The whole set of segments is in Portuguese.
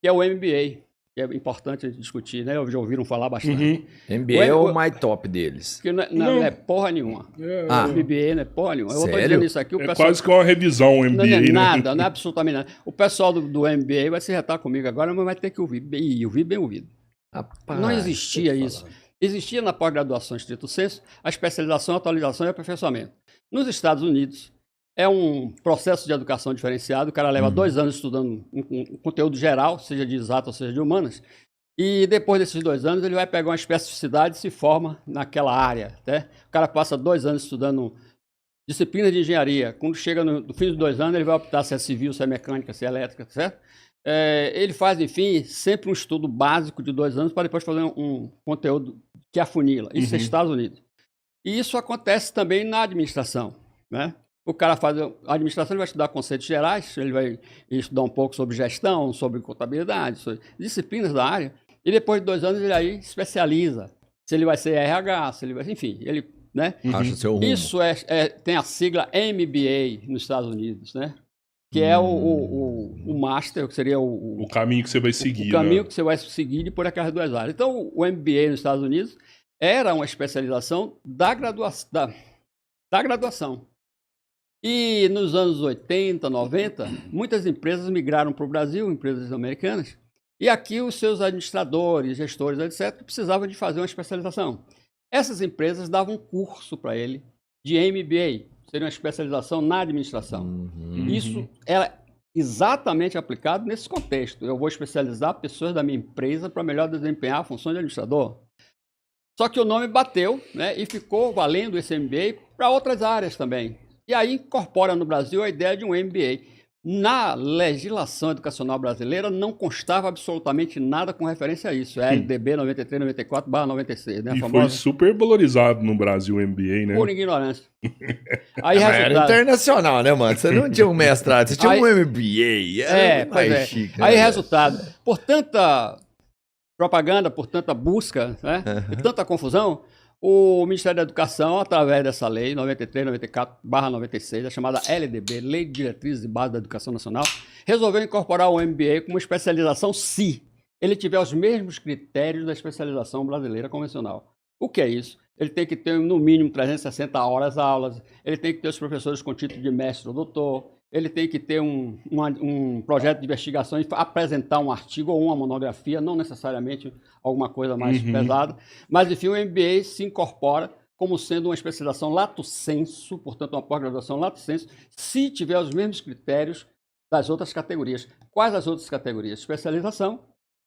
que é o MBA. Que é importante discutir, né? Já ouviram falar bastante. MBA é o mais top deles. Que não é porra nenhuma. O MBA não é porra nenhuma. Eu estou dizendo isso aqui. O pessoal... quase que uma revisão o MBA, não é né? nada, não é absolutamente nada. O pessoal do MBA vai se retar comigo agora, mas vai ter que ouvir. E ouvir bem ouvido. Rapaz, não existia isso. Existia na pós-graduação estrito sensu a especialização, a atualização e aperfeiçoamento. Nos Estados Unidos, é um processo de educação diferenciado. O cara leva 2 anos estudando um conteúdo geral, seja de exato ou seja de humanas, e depois desses 2 anos ele vai pegar uma especificidade e se forma naquela área. Né? O cara passa 2 anos estudando disciplinas de engenharia. Quando chega no fim dos 2 anos, ele vai optar se é civil, se é mecânica, se é elétrica, certo? Ele faz, enfim, sempre um estudo básico de 2 anos para depois fazer um conteúdo que afunila. Isso é Estados Unidos. E isso acontece também na administração, né? O cara faz a administração, ele vai estudar conceitos gerais, ele vai estudar um pouco sobre gestão, sobre contabilidade, sobre disciplinas da área, e depois de 2 anos ele aí especializa. Se ele vai ser RH, se ele vai... Enfim, ele... Né? Acha seu rumo. Isso tem a sigla MBA nos Estados Unidos, né? Que é o master, que seria o caminho que você vai seguir. O caminho que você vai seguir por aquelas 2 áreas. Então, o MBA nos Estados Unidos era uma especialização da graduação. E nos anos 80, 90, muitas empresas migraram para o Brasil, empresas americanas, e aqui os seus administradores, gestores, etc., precisavam de fazer uma especialização. Essas empresas davam um curso para ele de MBA, seria uma especialização na administração. Isso era exatamente aplicado nesse contexto. Eu vou especializar pessoas da minha empresa para melhor desempenhar a função de administrador. Só que o nome bateu, né, e ficou valendo esse MBA para outras áreas também. E aí incorpora no Brasil a ideia de um MBA. Na legislação educacional brasileira não constava absolutamente nada com referência a isso. É LDB 93/94/96, né? E foi super valorizado no Brasil o MBA, né? Por ignorância. Aí era internacional, né, mano? Você não tinha um mestrado, você tinha um MBA. Chique, aí resultado, por tanta propaganda, por tanta busca, né? Por tanta confusão, o Ministério da Educação, através dessa lei 93/94/96, a chamada LDB, Lei de Diretrizes e Bases da Educação Nacional, resolveu incorporar o MBA como especialização se ele tiver os mesmos critérios da especialização brasileira convencional. O que é isso? Ele tem que ter, no mínimo, 360 horas aulas, ele tem que ter os professores com título de mestre ou doutor, ele tem que ter um projeto de investigação e apresentar um artigo ou uma monografia, não necessariamente alguma coisa mais pesada. Mas, enfim, o MBA se incorpora como sendo uma especialização lato sensu, portanto, uma pós-graduação lato sensu, se tiver os mesmos critérios das outras categorias. Quais as outras categorias? Especialização,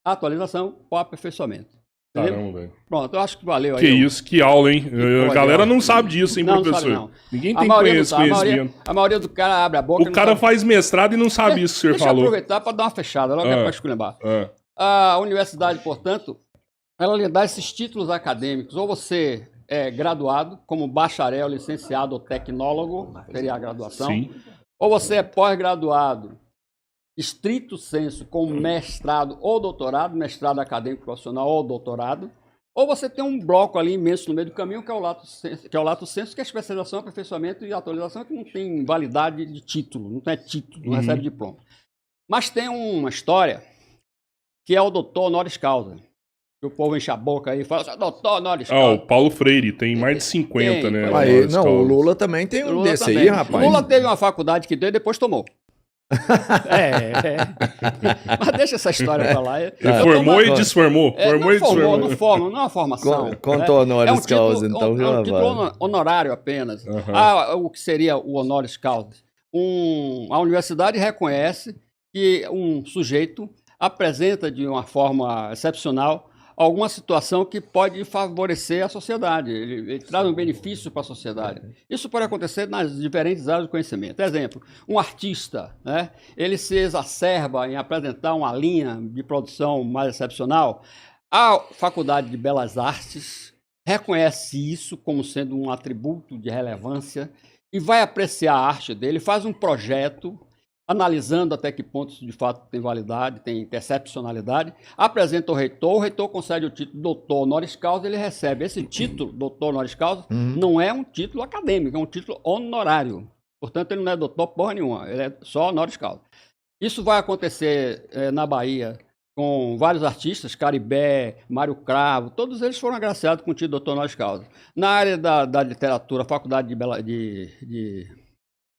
atualização ou aperfeiçoamento. Caramba, velho. Pronto, eu acho que valeu aí. Que isso, que aula, hein? A galera não sabe disso, hein, professor? Não sabe, não. Ninguém tem conhecimento. A maioria do cara abre a boca. O cara faz mestrado e não sabe isso que o senhor falou. Deixa eu aproveitar para dar uma fechada, logo para esculhambar. A universidade, portanto, ela lhe dá esses títulos acadêmicos. Ou você é graduado, como bacharel, licenciado ou tecnólogo, seria a graduação. Sim. Ou você é pós-graduado, estrito sensu, com mestrado ou doutorado, mestrado acadêmico profissional ou doutorado, ou você tem um bloco ali imenso no meio do caminho, que é o lato sensu, que é especialização, aperfeiçoamento e atualização, que não tem validade de título, não tem título, não recebe diploma. Mas tem uma história que é o doutor honoris causa. O povo enche a boca aí e fala assim, doutor honoris causa. O Paulo Freire tem mais de 50, né? Aí, não, o Lula também tem um desse também. Aí, rapaz. O Lula teve uma faculdade que deu e depois tomou. Mas deixa essa história pra lá. Ele formou e desformou. Não forma, não é uma formação. Quanto honoris causa, então. É um título honorário apenas. O que seria o honoris causa? A universidade reconhece que um sujeito apresenta de uma forma excepcional alguma situação que pode favorecer a sociedade, ele traz um benefício para a sociedade. Isso pode acontecer nas diferentes áreas do conhecimento. Exemplo, um artista, né, ele se exacerba em apresentar uma linha de produção mais excepcional. A Faculdade de Belas Artes reconhece isso como sendo um atributo de relevância e vai apreciar a arte dele, faz um projeto analisando até que ponto isso de fato tem validade, tem excepcionalidade, apresenta o reitor concede o título doutor honoris causa, ele recebe esse título, doutor honoris causa, não é um título acadêmico, é um título honorário. Portanto, ele não é doutor porra nenhuma, ele é só honoris causa. Isso vai acontecer na Bahia com vários artistas, Caribé, Mário Cravo, todos eles foram agraciados com o título de doutor honoris causa. Na área da literatura, Faculdade de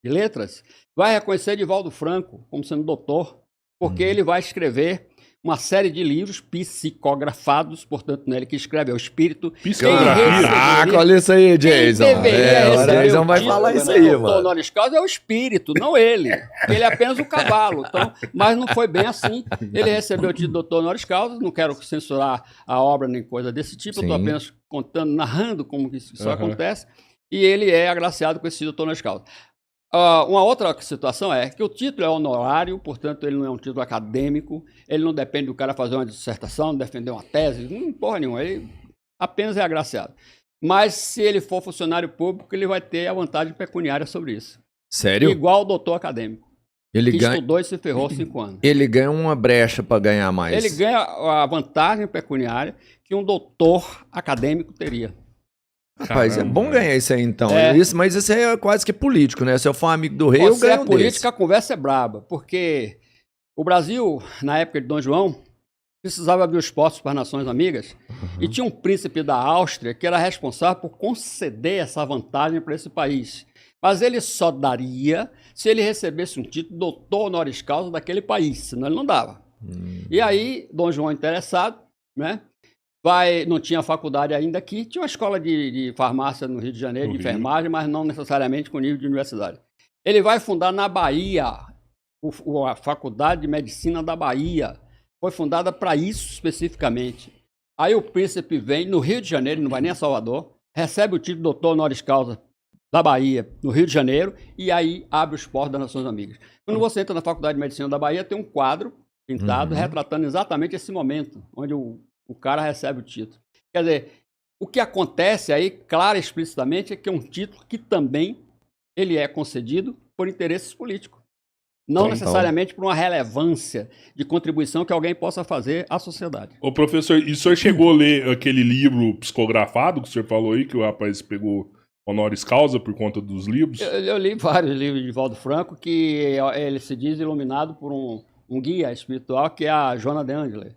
Letras, vai reconhecer Divaldo Franco como sendo doutor, porque ele vai escrever uma série de livros psicografados, portanto, ele que escreve é o espírito. Caraca, olha isso aí, Jason. O Jason vai falar isso aí, mano. O honoris causa é o espírito, não ele. Ele é apenas o cavalo. Então, mas não foi bem assim. Ele recebeu o título de doutor honoris causa. Não quero censurar a obra nem coisa desse tipo. Eu estou apenas contando, narrando como isso acontece. E ele é agraciado com esse título de doutor honoris causa. Uma outra situação é que o título é honorário, portanto, ele não é um título acadêmico, ele não depende do cara fazer uma dissertação, defender uma tese, porra nenhuma, ele apenas é agraciado. Mas se ele for funcionário público, ele vai ter a vantagem pecuniária sobre isso. Sério? Igual o doutor acadêmico. Ele estudou e se ferrou 5 anos. Ele ganha uma brecha para ganhar mais. Ele ganha a vantagem pecuniária que um doutor acadêmico teria. Rapaz, caramba, é bom ganhar isso aí então. Mas isso aí é quase que político, né? Se eu for amigo do rei, eu ganho política, a conversa é braba. Porque o Brasil, na época de Dom João, precisava abrir os portos para as nações amigas. E tinha um príncipe da Áustria que era responsável por conceder essa vantagem para esse país. Mas ele só daria se ele recebesse um título de doutor honoris causa daquele país, senão ele não dava. E aí, Dom João interessado, né? Não tinha faculdade ainda aqui, tinha uma escola de farmácia no Rio de Janeiro, de enfermagem, mas não necessariamente com nível de universidade. Ele vai fundar na Bahia a Faculdade de Medicina da Bahia. Foi fundada para isso especificamente. Aí o príncipe vem no Rio de Janeiro, não vai nem a Salvador, recebe o título de doutor honoris causa da Bahia, no Rio de Janeiro, e aí abre os portos das Nações Amigas. Quando você entra na Faculdade de Medicina da Bahia, tem um quadro pintado retratando exatamente esse momento, onde o cara recebe o título. Quer dizer, o que acontece aí, claro e explicitamente, é que é um título que também ele é concedido por interesses políticos. Não necessariamente por uma relevância de contribuição que alguém possa fazer à sociedade. Ô professor, e o senhor chegou a ler aquele livro psicografado que o senhor falou aí, que o rapaz pegou honoris causa por conta dos livros? Eu li vários livros de Divaldo Franco, que ele se diz iluminado por um guia espiritual, que é a Joana de Ângeles.